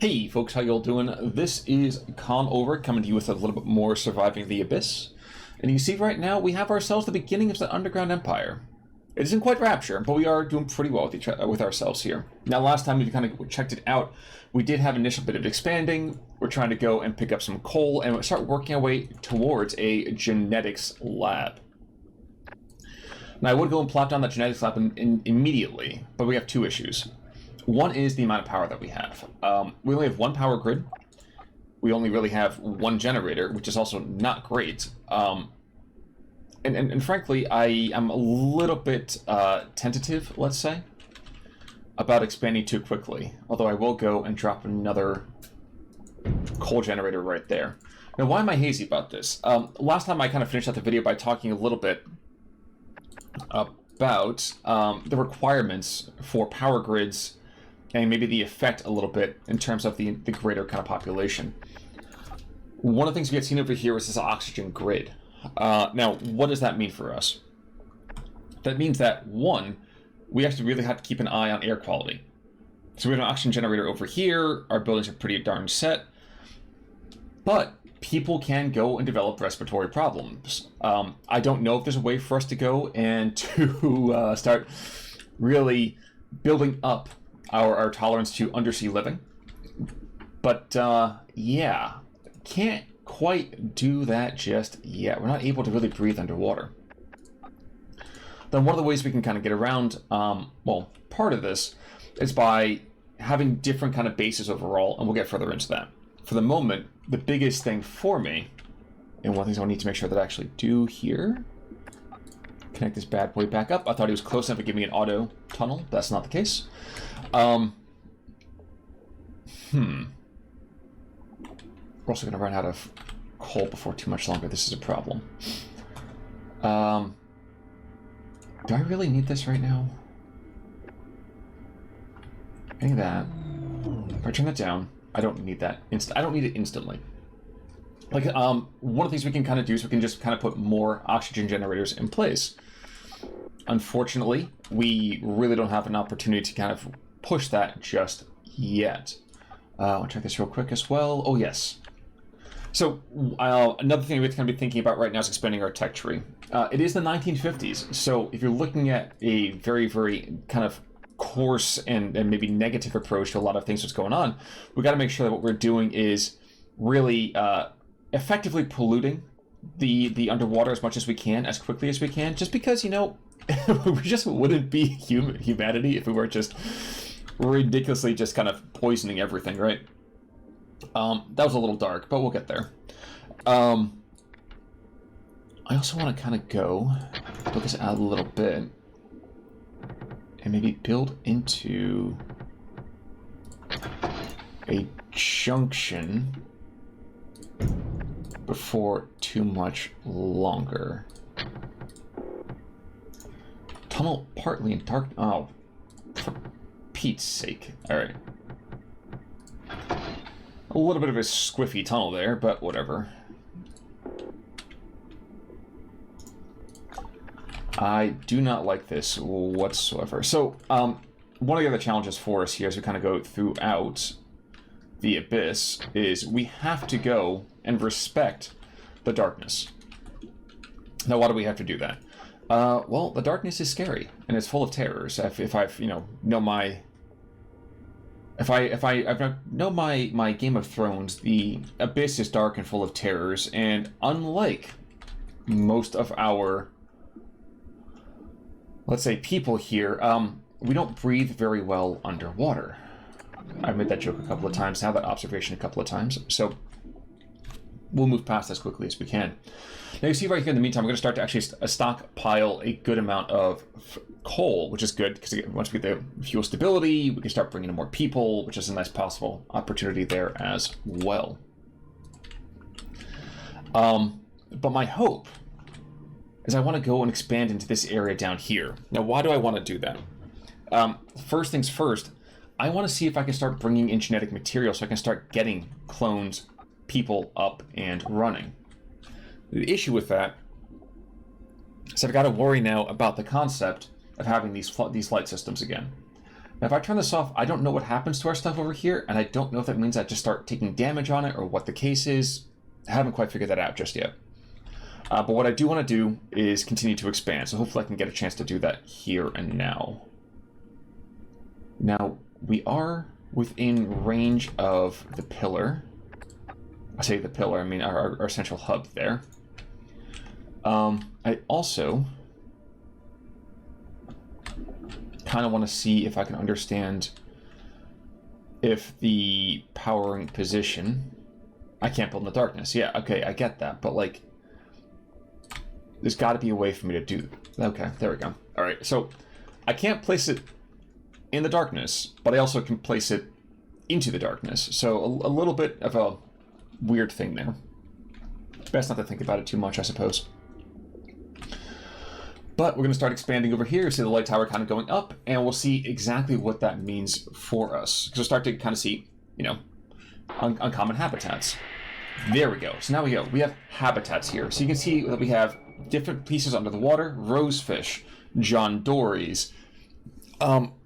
Hey folks, how y'all doing? This is Over coming to you with a little bit more Surviving the Abyss. And you see right now we have ourselves the beginning of the Underground Empire. It isn't quite Rapture, but we are doing pretty well with ourselves here. Now last time we kind of checked it out, we did have an initial bit of expanding. We're trying to go and pick up some coal and start working our way towards a genetics lab. Now I would go and plop down that genetics lab immediately, but we have two issues. One is the amount of power that we have. We only have one power grid. We only really have one generator, which is also not great. And frankly, I am a little bit tentative, let's say, about expanding too quickly. Although I will go and drop another coal generator right there. Now, why am I hazy about this? Last time I kind of finished out the video by talking a little bit about the requirements for power grids and maybe the effect a little bit in terms of the greater kind of population. One of the things we had seen over here is this oxygen grid. Now, what does that mean for us? That means that, one, we actually really have to keep an eye on air quality. So we have an oxygen generator over here, our buildings are pretty darn set, but people can go and develop respiratory problems. I don't know if there's a way for us to go and to start really building up our tolerance to undersea living. But yeah, can't quite do that just yet. We're not able to really breathe underwater. Then one of the ways we can kind of get around, well, part of this is by having different kind of bases overall, and we'll get further into that. For the moment, the biggest thing for me, and one of the things I need to make sure that I actually do here, connect this bad boy back up. I thought he was close enough to give me an auto tunnel. That's not the case. We're also going to run out of coal before too much longer. This is a problem. Do I really need this right now? Any of that. If I turn that down, I don't need that. I don't need it instantly. Like, one of the things we can kind of do is we can just kind of put more oxygen generators in place. Unfortunately, we really don't have an opportunity to kind of push that just yet. I'll check this real quick as well. Oh, yes. So another thing we have to kind of be thinking about right now is expanding our tech tree. It is the 1950s, so if you're looking at a very, very kind of coarse and maybe negative approach to a lot of things that's going on, we got to make sure that what we're doing is really effectively polluting the underwater as much as we can, as quickly as we can, just because, you know, we just wouldn't be humanity if we were just ridiculously just kind of poisoning everything, right? That was a little dark, but we'll get there. I also want to kind of go build this out a little bit and maybe build into a junction before too much longer. Tunnel partly in dark. Oh, for Pete's sake. Alright. A little bit of a squiffy tunnel there, but whatever. I do not like this whatsoever. So, one of the other challenges for us here as we kind of go throughout the Abyss is we have to go and respect the darkness. Now, why do we have to do that? Well, the darkness is scary, and it's full of terrors. If I've, you know my Game of Thrones, the Abyss is dark and full of terrors, and unlike most of our, let's say, people here, we don't breathe very well underwater. I've made that joke a couple of times now, that observation a couple of times, so we'll move past as quickly as we can. Now you see right here in the meantime, we're going to start to actually stockpile a good amount of coal, which is good, because once we get the fuel stability, we can start bringing in more people, which is a nice possible opportunity there as well. But my hope is I want to go and expand into this area down here. Now, why do I want to do that? First things first, I want to see if I can start bringing in genetic material so I can start getting cloned people up and running. The issue with that is I've got to worry now about the concept of having these flight systems again. Now, if I turn this off, I don't know what happens to our stuff over here, and I don't know if that means I just start taking damage on it or what the case is. I haven't quite figured that out just yet. But what I do want to do is continue to expand, so hopefully I can get a chance to do that here and now. Now, we are within range of the pillar. I say the pillar, I mean our central hub there. I also kind of want to see if I can understand if the powering position... I can't build in the darkness. Yeah, okay, I get that, but like... There's got to be a way for me to do... Okay, there we go. Alright, so I can't place it in the darkness, but I also can place it into the darkness. So a little bit of a weird thing there. Best not to think about it too much, I suppose. But we're going to start expanding over here. See the light tower kind of going up, and we'll see exactly what that means for us. Because we'll start to kind of see, you know, uncommon habitats. There we go. So now we have habitats here. So you can see that we have different pieces under the water. Rosefish, John Dories,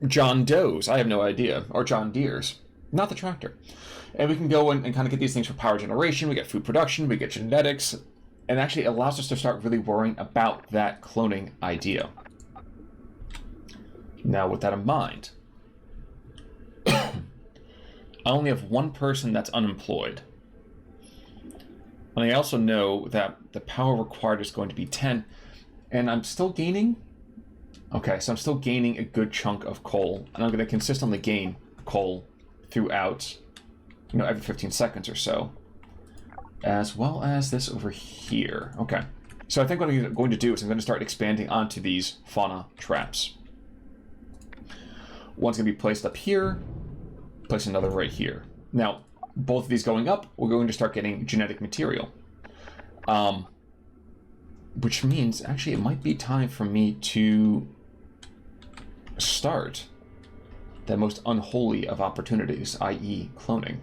John Does, I have no idea, or John Deeres, not the tractor. And we can go and kind of get these things for power generation. We get food production, we get genetics, and actually allows us to start really worrying about that cloning idea. Now, with that in mind, I only have one person that's unemployed. And I also know that the power required is going to be 10, and I'm still gaining. Okay, so I'm still gaining a good chunk of coal, and I'm going to consistently gain coal throughout, you know, every 15 seconds or so. As well as this over here. Okay, so I think what I'm going to do is I'm going to start expanding onto these fauna traps. One's going to be placed up here, place another right here. Now, both of these going up, we're going to start getting genetic material. Which means, actually, it might be time for me to start the most unholy of opportunities, i.e. cloning.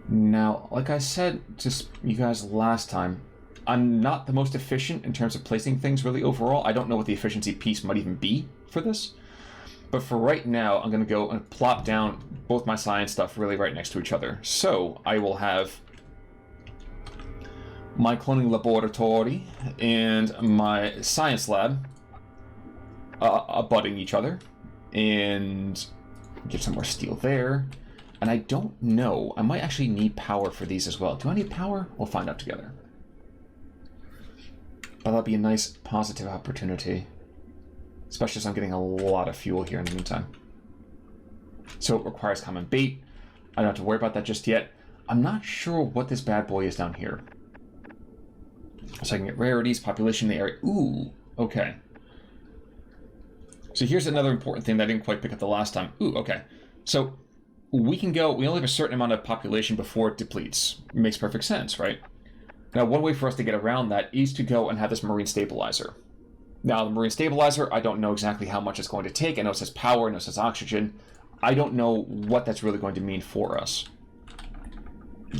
Now, like I said to you guys last time, I'm not the most efficient in terms of placing things really overall. I don't know what the efficiency piece might even be for this. But for right now, I'm going to go and plop down both my science stuff really right next to each other. So I will have my cloning laboratory and my science lab abutting each other. And get some more steel there. And I don't know, I might actually need power for these as well. Do I need power? We'll find out together. But that'll be a nice positive opportunity. Especially as I'm getting a lot of fuel here in the meantime. So it requires common bait. I don't have to worry about that just yet. I'm not sure what this bad boy is down here. So I can get rarities, population in the area. Ooh, okay. So here's another important thing that I didn't quite pick up the last time. Ooh, okay. So we can go, we only have a certain amount of population before it depletes. Makes perfect sense, right? Now, one way for us to get around that is to go and have this marine stabilizer. Now, the marine stabilizer, I don't know exactly how much it's going to take. I know it says power, I know it says oxygen. I don't know what that's really going to mean for us.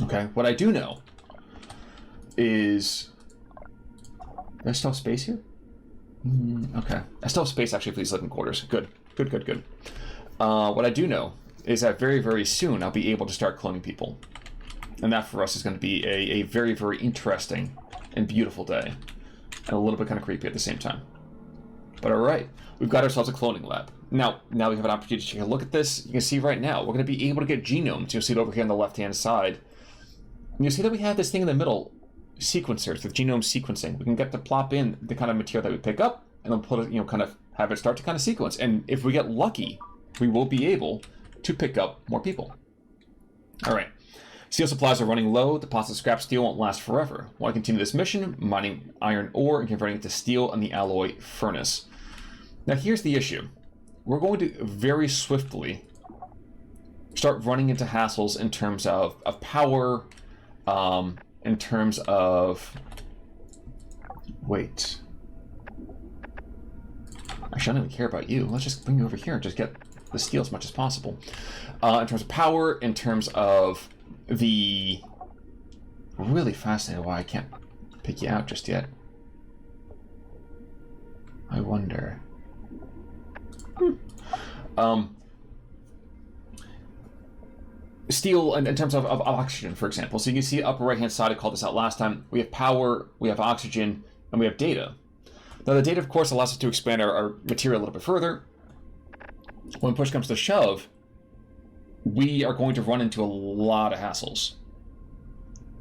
Okay, what I do know is... Do I still have space here? Okay. I still have space, actually, for these living quarters. Good. Good, good, good. What I do know is that very, very soon I'll be able to start cloning people. And that, for us, is going to be a very, very interesting and beautiful day. And a little bit kind of creepy at the same time. But all right, we've got ourselves a cloning lab. Now we have an opportunity to take a look at this. You can see right now, we're going to be able to get genomes. You'll see it over here on the left-hand side. And you'll see that we have this thing in the middle, sequencers with genome sequencing. We can get to plop in the kind of material that we pick up, and then put it, you know, kind of have it start to kind of sequence. And if we get lucky, we will be able to pick up more people. All right. Steel supplies are running low. Deposit scrap steel won't last forever. Want to continue this mission, mining iron ore and converting it to steel in the alloy furnace. Now here's the issue. We're going to very swiftly start running into hassles in terms of power, in terms of... Wait. Actually, I don't even care about you. Let's just bring you over here and just get the steel as much as possible. In terms of power, in terms of the... Really fascinated why I can't pick you out just yet. I wonder. Steel in terms of oxygen, for example. So you can see upper right-hand side, I called this out last time. We have power, we have oxygen, and we have data. Now the data, of course, allows us to expand our material a little bit further. When push comes to shove, we are going to run into a lot of hassles.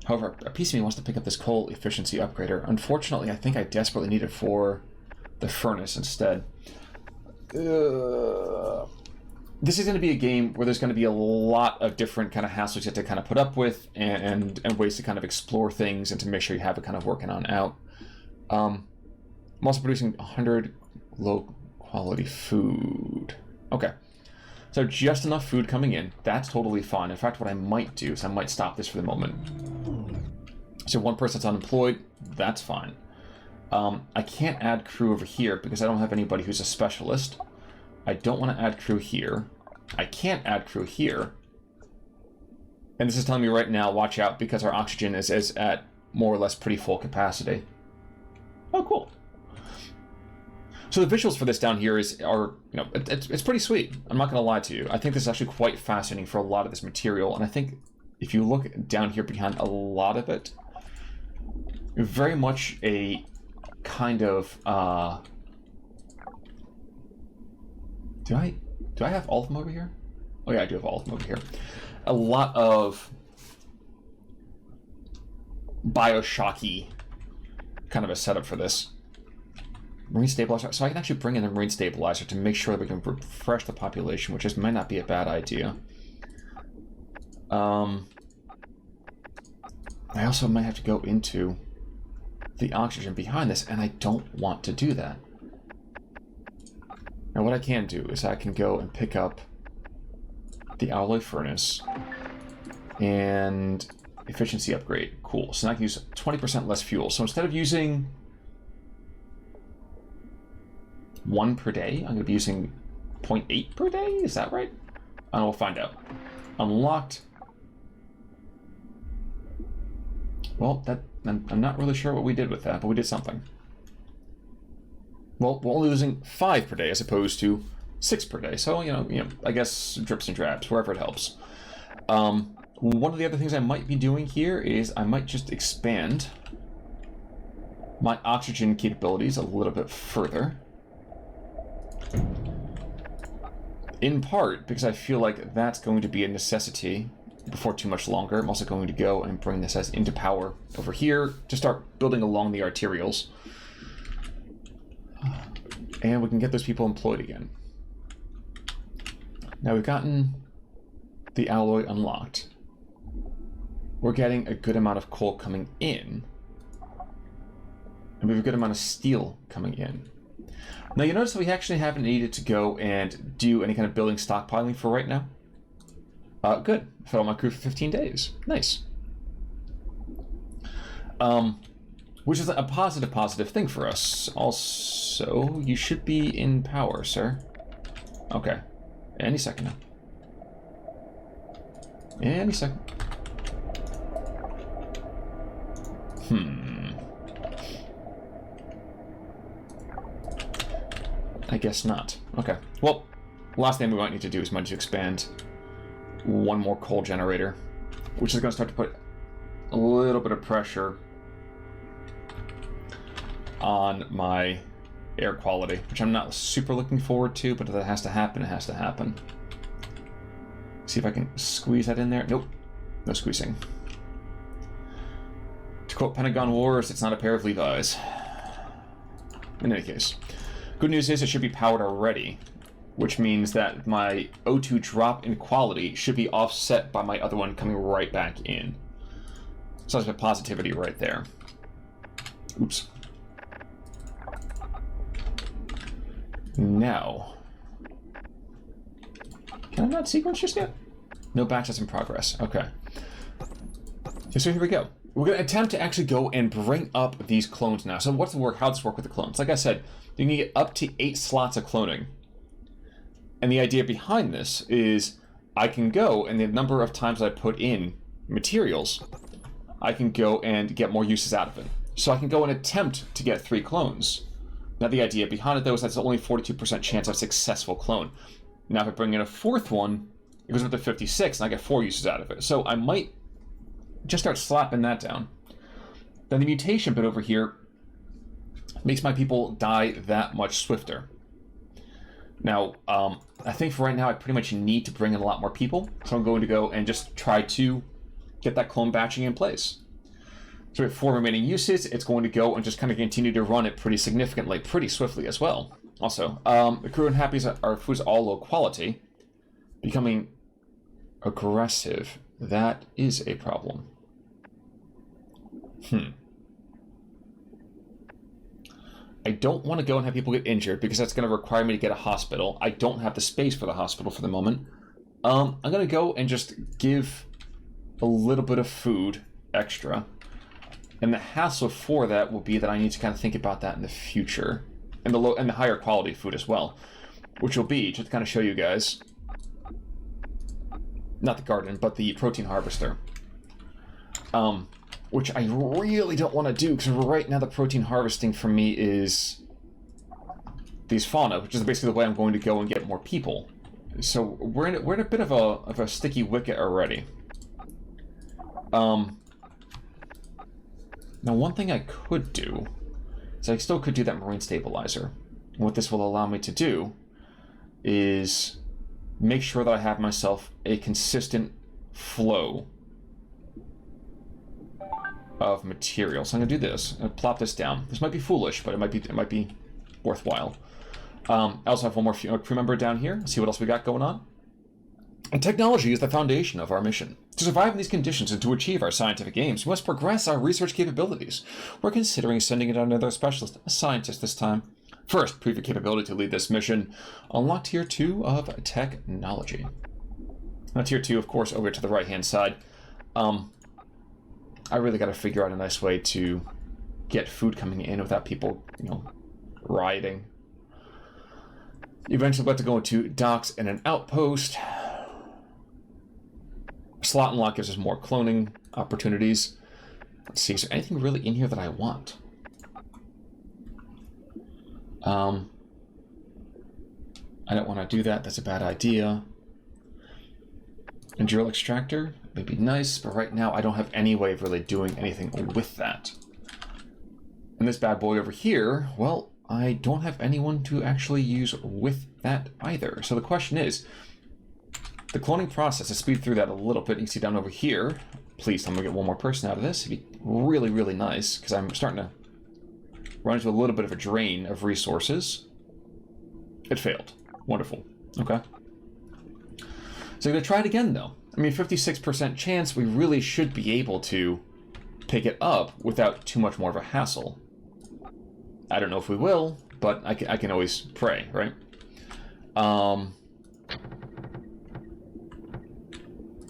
However, a piece of me wants to pick up this coal efficiency upgrader. Unfortunately, I think I desperately need it for the furnace instead. This is going to be a game where there's going to be a lot of different kind of hassles you have to kind of put up with and ways to kind of explore things and to make sure you have it kind of working on out. I'm also producing 100 low-quality food. Okay. So just enough food coming in. That's totally fine. In fact, what I might do is I might stop this for the moment. So one person's unemployed. That's fine. I can't add crew over here because I don't have anybody who's a specialist. I don't want to add crew here. I can't add crew here. And this is telling me right now, watch out, because our oxygen is at more or less pretty full capacity. Oh, cool. So the visuals for this down here it's pretty sweet. I'm not going to lie to you. I think this is actually quite fascinating for a lot of this material. And I think if you look down here behind a lot of it, very much a kind of... Do I have all of them over here? Oh yeah, I do have all of them over here. A lot of Bioshocky kind of a setup for this. Marine stabilizer. So I can actually bring in the marine stabilizer to make sure that we can refresh the population, which might not be a bad idea. I also might have to go into the oxygen behind this, and I don't want to do that. Now what I can do is I can go and pick up the alloy furnace and efficiency upgrade. Cool. So now I can use 20% less fuel. So instead of using 1 per day, I'm going to be using 0.8 per day? Is that right? We'll find out. Unlocked. Well, I'm not really sure what we did with that, but we did something. Well, we're only losing 5 per day as opposed to 6 per day. So, I guess drips and drabs, wherever it helps. One of the other things I might be doing here is I might just expand my oxygen capabilities a little bit further. In part because I feel like that's going to be a necessity before too much longer. I'm also going to go and bring this as into power over here to start building along the arterials. And we can get those people employed again. Now we've gotten the alloy unlocked. We're getting a good amount of coal coming in. And we have a good amount of steel coming in. Now you notice that we actually haven't needed to go and do any kind of building stockpiling for right now. Good. Fed on my crew for 15 days. Nice. Which is a positive thing for us. Also, you should be in power, sir. Okay. Any second now. Any second. I guess not. Okay. Well, last thing we might need to do is might need to expand one more coal generator, which is going to start to put a little bit of pressure on my air quality, which I'm not super looking forward to, but if that has to happen, it has to happen. See if I can squeeze that in there. Nope. No squeezing. To quote Pentagon Wars, it's not a pair of Levi's. In any case. Good news is it should be powered already, which means that my O2 drop in quality should be offset by my other one coming right back in. So that's a positivity right there. Oops. Now, can I not sequence just yet? No batches in progress. Okay. So here we go. We're going to attempt to actually go and bring up these clones now. So what's the work? How does this work with the clones? Like I said, you can get up to 8 slots of cloning. And the idea behind this is I can go, and the number of times I put in materials, I can go and get more uses out of it. So I can go and attempt to get 3 clones. Now, the idea behind it, though, is that's only 42% chance of successful clone. Now, if I bring in a fourth one, it goes up to 56, and I get 4 uses out of it. So I might just start slapping that down. Then the mutation bit over here makes my people die that much swifter. Now, I think for right now, I pretty much need to bring in a lot more people. So I'm going to go and just try to get that clone batching in place. So we have 4 remaining uses. It's going to go and just kind of continue to run it pretty significantly, pretty swiftly as well. Also, the crew and happies are foods all low quality. Becoming aggressive. That is a problem. I don't want to go and have people get injured because that's going to require me to get a hospital. I don't have the space for the hospital for the moment. I'm going to go and just give a little bit of food extra. And the hassle for that will be that I need to kind of think about that in the future. And the higher quality food as well. Which will be, just to kind of show you guys, not the garden, but the protein harvester. Which I really don't want to do, because right now the protein harvesting for me is these fauna, which is basically the way I'm going to go and get more people. So we're in a bit of a sticky wicket already. Now, one thing I could do is I still could do that marine stabilizer. And what this will allow me to do is make sure that I have myself a consistent flow of material. So I'm going to do this. I'm going to plop this down. This might be foolish, but it might be worthwhile. I also have one more crew member down here. Let's see what else we got going on. And technology is the foundation of our mission. To survive in these conditions and to achieve our scientific aims, we must progress our research capabilities. We're considering sending in another specialist, a scientist this time. First, prove your capability to lead this mission. Unlock Tier 2 of Technology. Now, Tier 2, of course, over to the right-hand side. I really got to figure out a nice way to get food coming in without people, rioting. Eventually, we'll have to go into docks and an outpost. Slot unlock gives us more cloning opportunities. Let's see, is there anything really in here that I want? I don't want to do that. That's a bad idea. And drill extractor may be nice, but right now I don't have any way of really doing anything with that. And this bad boy over here, well, I don't have anyone to actually use with that either. So the question is, the cloning process, to speed through that a little bit, you can see down over here, please tell me to get one more person out of this. It'd be really, really nice, because I'm starting to run into a little bit of a drain of resources. It failed. Wonderful. Okay. So I'm going to try it again, though. I mean, 56% chance, we really should be able to pick it up without too much more of a hassle. I don't know if we will, but I can always pray, right?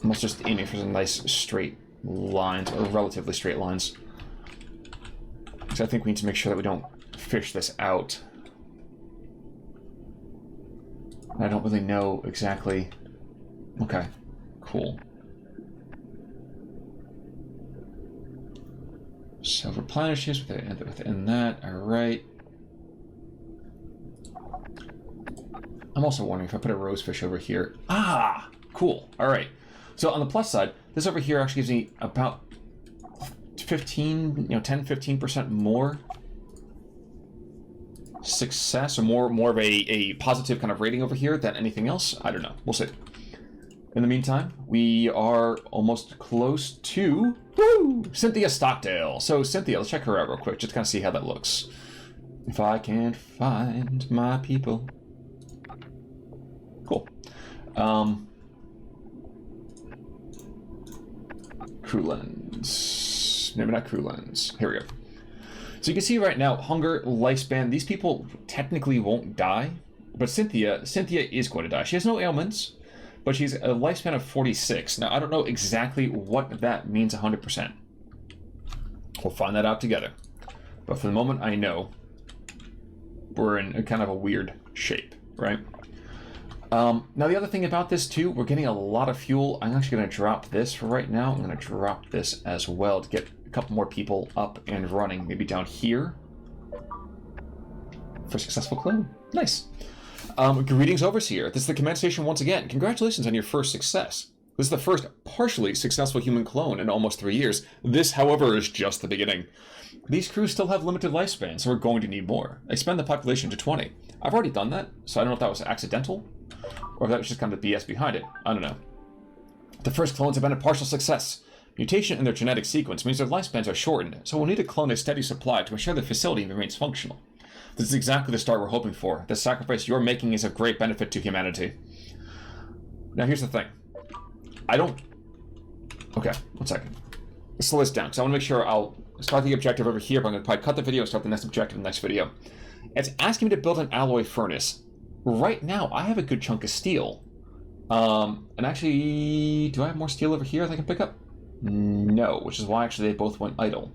I'm also just aiming for some nice straight lines, or relatively straight lines. Because I think we need to make sure that we don't fish this out. I don't really know exactly. Okay, cool. So replenishes within that, alright. I'm also wondering if I put a rosefish over here. Ah, cool, alright. So on the plus side, this over here actually gives me about 10-15% more success, or more of a positive kind of rating over here than anything else. I don't know, we'll see. In the meantime, we are almost close to Cynthia Stockdale. So Cynthia, let's check her out real quick, just to kind of see how that looks. If I can't find my people. Cool. Crew lens. Maybe not crew lens. Here we go. So you can see right now, hunger, lifespan, these people technically won't die, but Cynthia is going to die. She has no ailments, but she's a lifespan of 46. Now, I don't know exactly what that means 100%. We'll find that out together. But for the moment, I know we're in a kind of a weird shape, right? Now, the other thing about this, too, we're getting a lot of fuel. I'm actually going to drop this for right now. I'm going to drop this as well to get a couple more people up and running, maybe down here. First successful clone. Nice. Greetings, Overseer. This is the command station once again. Congratulations on your first success. This is the first partially successful human clone in almost 3 years. This, however, is just the beginning. These crews still have limited lifespans, so we're going to need more. Expand the population to 20. I've already done that, so I don't know if that was accidental, or if that was just kind of the BS behind it. I don't know. The first clones have been a partial success. Mutation in their genetic sequence means their lifespans are shortened, so we'll need to clone a steady supply to ensure the facility remains functional. This is exactly the start we're hoping for. The sacrifice you're making is of great benefit to humanity. Now here's the thing. Okay, 1 second. Let's slow this down, because I want to make sure I'll start the objective over here, but I'm going to probably cut the video and start the next objective in the next video. It's asking me to build an alloy furnace. Right now, I have a good chunk of steel. And actually, do I have more steel over here that I can pick up? No, which is why actually they both went idle.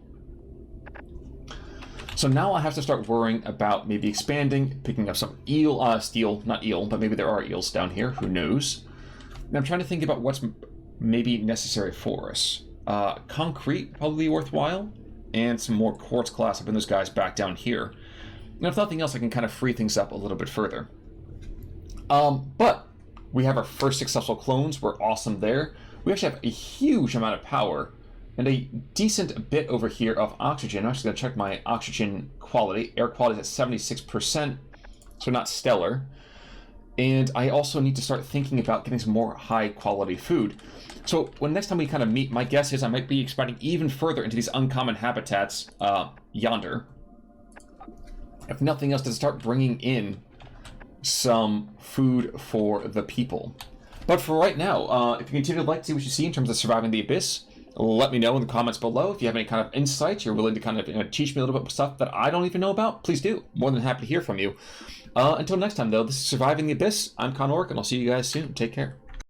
So now I have to start worrying about maybe expanding, picking up some steel, not eel, but maybe there are eels down here, who knows. And I'm trying to think about what's maybe necessary for us. Concrete, probably worthwhile, and some more quartz glass up in those guys back down here. And if nothing else, I can kind of free things up a little bit further. But we have our first successful clones. We're awesome there. We actually have a huge amount of power and a decent bit over here of oxygen. I'm actually going to check my oxygen quality. Air quality is at 76%, so not stellar. And I also need to start thinking about getting some more high-quality food. So when next time we kind of meet, my guess is I might be expanding even further into these uncommon habitats yonder. If nothing else, to start bringing in some food for the people. But for right now, if you continue to like to see what you see in terms of surviving the abyss, let me know in the comments below. If you have any kind of insights, you're willing to kind of teach me a little bit of stuff that I don't even know about, please do. More than happy to hear from you. Until next time, though, this is Surviving the Abyss. I'm Conoric, and I'll see you guys soon. Take care.